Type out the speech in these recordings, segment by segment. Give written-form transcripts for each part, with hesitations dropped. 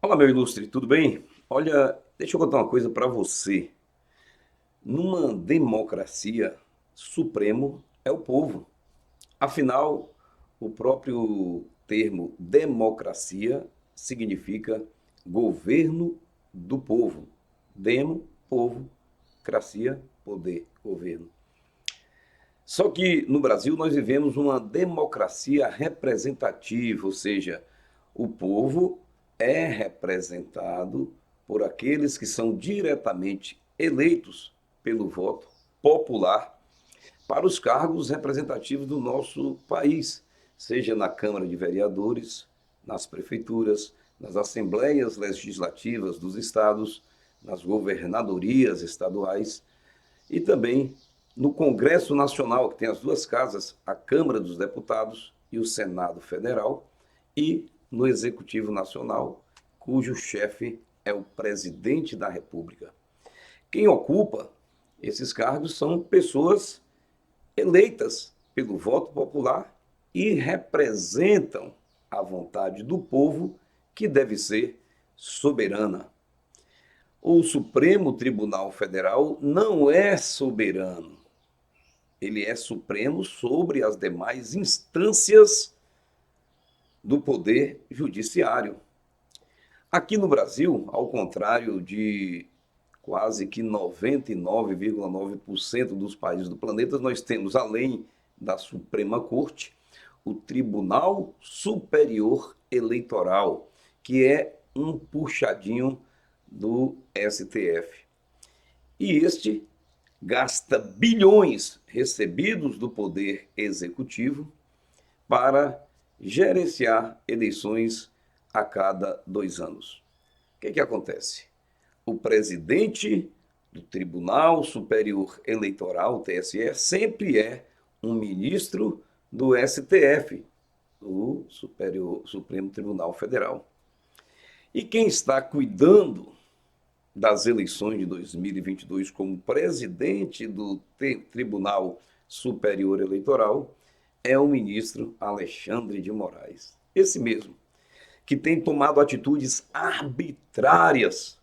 Fala, meu ilustre, tudo bem? Olha, deixa eu contar uma coisa para você. Numa democracia, supremo é o povo. Afinal, o próprio termo democracia significa governo do povo. Demo, povo, cracia, poder, governo. Só que no Brasil nós vivemos uma democracia representativa, ou seja, o povo é representado por aqueles que são diretamente eleitos pelo voto popular para os cargos representativos do nosso país, seja na Câmara de Vereadores, nas prefeituras, nas assembleias legislativas dos estados, nas governadorias estaduais e também no Congresso Nacional, que tem as duas casas, a Câmara dos Deputados e o Senado Federal, e no Executivo Nacional, cujo chefe é o presidente da República. Quem ocupa esses cargos são pessoas eleitas pelo voto popular e representam a vontade do povo, que deve ser soberana. O Supremo Tribunal Federal não é soberano. Ele é supremo sobre as demais instâncias do poder judiciário. Aqui no Brasil, ao contrário de quase que 99,9% dos países do planeta, nós temos, além da Suprema Corte, o Tribunal Superior Eleitoral, que é um puxadinho do STF. E este gasta bilhões recebidos do Poder Executivo para gerenciar eleições a cada 2 anos. O que acontece? O presidente do Tribunal Superior Eleitoral, TSE, sempre é um ministro do STF, do Supremo Tribunal Federal. E quem está cuidando das eleições de 2022 como presidente do Tribunal Superior Eleitoral é o ministro Alexandre de Moraes. Esse mesmo, que tem tomado atitudes arbitrárias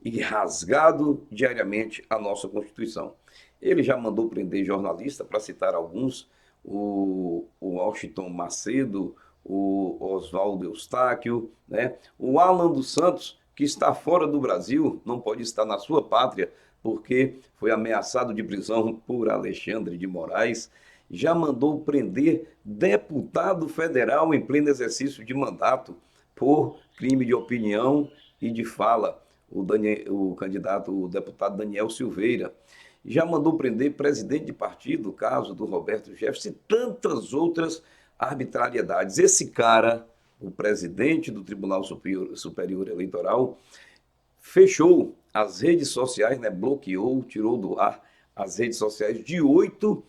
e rasgado diariamente a nossa Constituição. Ele já mandou prender jornalista, para citar alguns, o Washington Macedo, o Oswaldo Eustáquio, né? O Alan dos Santos, que está fora do Brasil, não pode estar na sua pátria, porque foi ameaçado de prisão por Alexandre de Moraes, já mandou prender deputado federal em pleno exercício de mandato por crime de opinião e de fala, o candidato, o deputado Daniel Silveira. Já mandou prender presidente de partido, o caso do Roberto Jefferson, e tantas outras arbitrariedades. Esse cara, o presidente do Tribunal Superior Eleitoral, fechou as redes sociais, né, bloqueou, tirou do ar as redes sociais de 8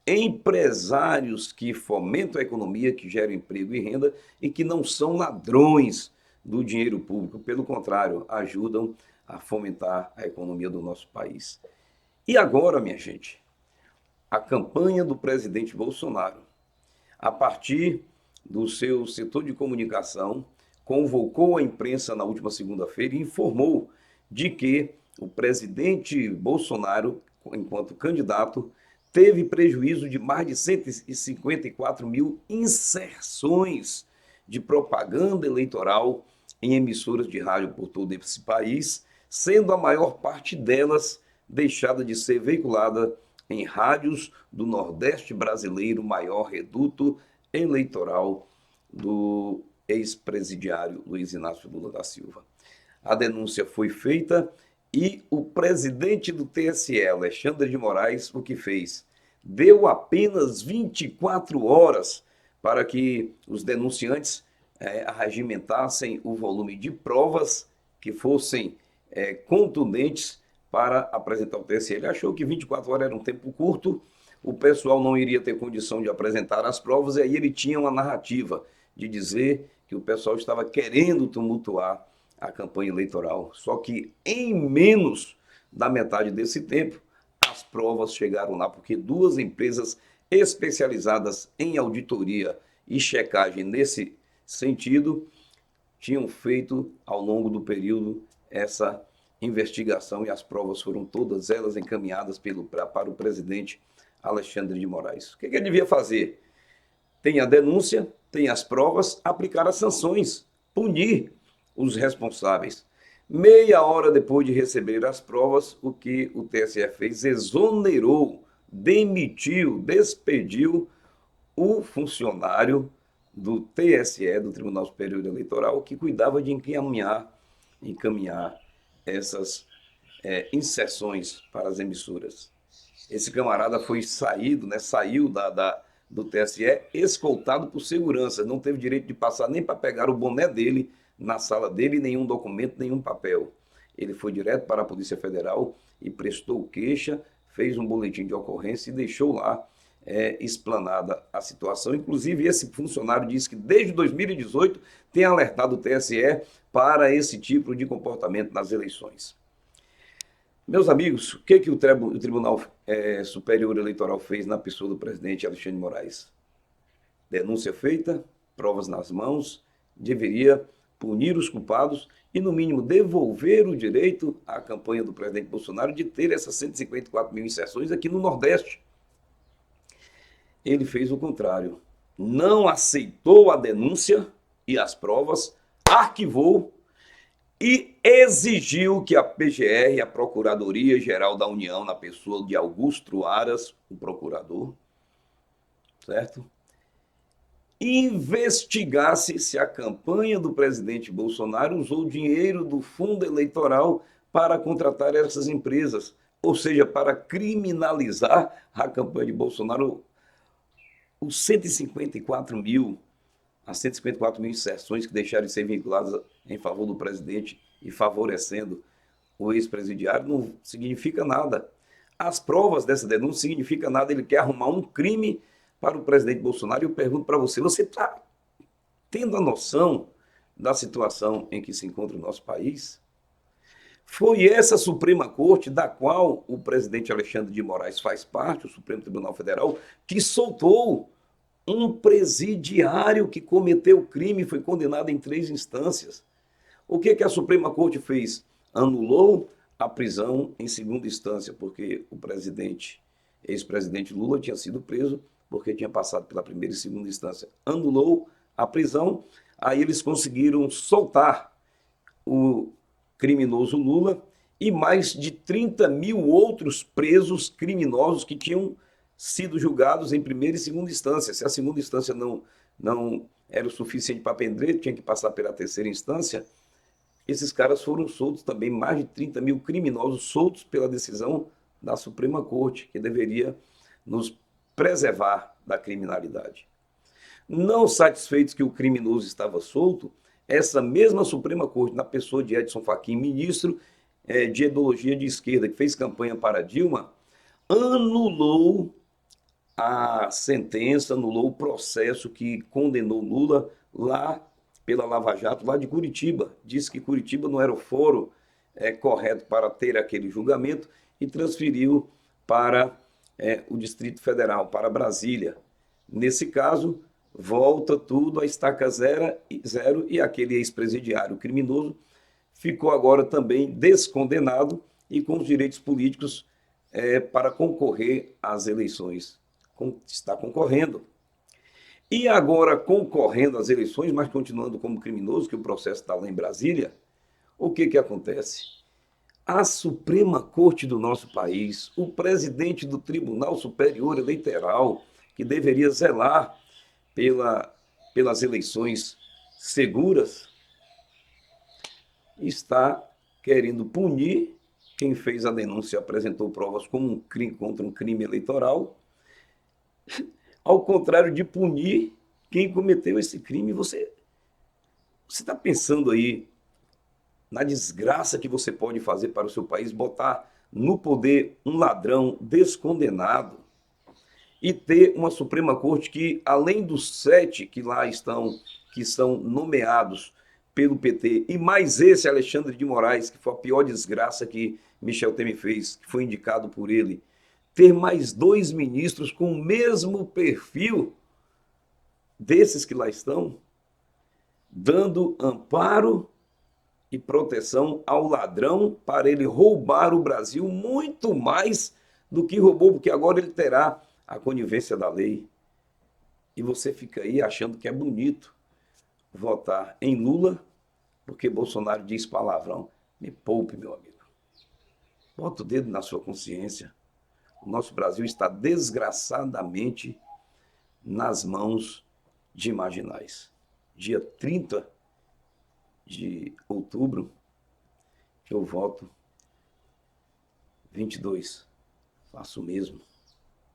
empresários que fomentam a economia, que geram emprego e renda e que não são ladrões do dinheiro público, pelo contrário, ajudam a fomentar a economia do nosso país. E agora, minha gente, a campanha do presidente Bolsonaro, a partir do seu setor de comunicação, convocou a imprensa na última segunda-feira e informou de que o presidente Bolsonaro, enquanto candidato, teve prejuízo de mais de 154 mil inserções de propaganda eleitoral em emissoras de rádio por todo esse país, sendo a maior parte delas deixada de ser veiculada em rádios do Nordeste brasileiro, maior reduto eleitoral do ex-presidiário Luiz Inácio Lula da Silva. A denúncia foi feita e o presidente do TSE, Alexandre de Moraes, o que fez? Deu apenas 24 horas para que os denunciantes arregimentassem o volume de provas que fossem contundentes para apresentar ao TSE. Ele achou que 24 horas era um tempo curto, o pessoal não iria ter condição de apresentar as provas, e aí ele tinha uma narrativa de dizer que o pessoal estava querendo tumultuar a campanha eleitoral. Só que em menos da metade desse tempo, as provas chegaram lá, porque duas empresas especializadas em auditoria e checagem nesse sentido tinham feito ao longo do período essa investigação e as provas foram todas elas encaminhadas para o presidente Alexandre de Moraes. O que ele devia fazer? Tem a denúncia, tem as provas, aplicar as sanções, punir os responsáveis. Meia hora depois de receber as provas, o que o TSE fez? Exonerou, demitiu, despediu o funcionário do TSE, do Tribunal Superior Eleitoral, que cuidava de encaminhar essas inserções para as emissoras. Esse camarada foi saído, saiu do TSE escoltado por segurança, não teve direito de passar nem para pegar o boné dele na sala dele, nenhum documento, nenhum papel. Ele foi direto para a Polícia Federal e prestou queixa, fez um boletim de ocorrência e deixou lá explanada a situação. Inclusive, esse funcionário disse que desde 2018 tem alertado o TSE para esse tipo de comportamento nas eleições. Meus amigos, o que o Tribunal Superior Eleitoral fez na pessoa do presidente Alexandre de Moraes? Denúncia feita, provas nas mãos, deveria punir os culpados e, no mínimo, devolver o direito à campanha do presidente Bolsonaro de ter essas 154 mil inserções aqui no Nordeste. Ele fez o contrário. Não aceitou a denúncia e as provas, arquivou e exigiu que a PGR, a Procuradoria-Geral da União, na pessoa de Augusto Aras, o procurador, certo? Investigasse se a campanha do presidente Bolsonaro usou dinheiro do fundo eleitoral para contratar essas empresas, ou seja, para criminalizar a campanha de Bolsonaro, os 154 mil, as 154 mil inserções que deixaram de ser vinculadas em favor do presidente e favorecendo o ex-presidiário não significa nada. As provas dessa denúncia não significam nada, ele quer arrumar um crime para o presidente Bolsonaro. E eu pergunto para você está tendo a noção da situação em que se encontra o nosso país? Foi essa Suprema Corte, da qual o presidente Alexandre de Moraes faz parte, o Supremo Tribunal Federal, que soltou um presidiário que cometeu crime e foi condenado em 3 instâncias. O que a Suprema Corte fez? Anulou a prisão em 2ª instância, porque o ex-presidente Lula tinha sido preso porque tinha passado pela 1ª e 2ª instância. Anulou a prisão, aí eles conseguiram soltar o criminoso Lula e mais de 30 mil outros presos criminosos que tinham sido julgados em 1ª e 2ª instância. Se a 2ª instância não era o suficiente para prender, tinha que passar pela 3ª instância. Esses caras foram soltos também, mais de 30 mil criminosos soltos pela decisão da Suprema Corte, que deveria nos preservar da criminalidade. Não satisfeitos que o criminoso estava solto, essa mesma Suprema Corte, na pessoa de Edson Fachin, ministro de ideologia de esquerda, que fez campanha para Dilma, anulou a sentença, anulou o processo que condenou Lula lá pela Lava Jato, lá de Curitiba. Disse que Curitiba não era o foro correto para ter aquele julgamento e transferiu para o Distrito Federal, para Brasília. Nesse caso, volta tudo a estaca zero e aquele ex-presidiário criminoso ficou agora também descondenado e com os direitos políticos para concorrer às eleições. Está concorrendo. E agora, concorrendo às eleições, mas continuando como criminoso, que o processo está lá em Brasília, o que acontece? A Suprema Corte do nosso país, o presidente do Tribunal Superior Eleitoral, que deveria zelar pelas eleições seguras, está querendo punir quem fez a denúncia e apresentou provas como contra um crime eleitoral, ao contrário de punir quem cometeu esse crime. Você está pensando aí na desgraça que você pode fazer para o seu país, botar no poder um ladrão descondenado e ter uma Suprema Corte que, além dos 7 que lá estão, que são nomeados pelo PT, e mais esse Alexandre de Moraes, que foi a pior desgraça que Michel Temer fez, que foi indicado por ele, ter mais 2 ministros com o mesmo perfil desses que lá estão, dando amparo e proteção ao ladrão para ele roubar o Brasil muito mais do que roubou, porque agora ele terá a conivência da lei. E você fica aí achando que é bonito votar em Lula porque Bolsonaro diz palavrão. Me poupe, meu amigo. Bota o dedo na sua consciência. O nosso Brasil está desgraçadamente nas mãos de marginais. Dia 30 de outubro, eu voto 22. Faço o mesmo.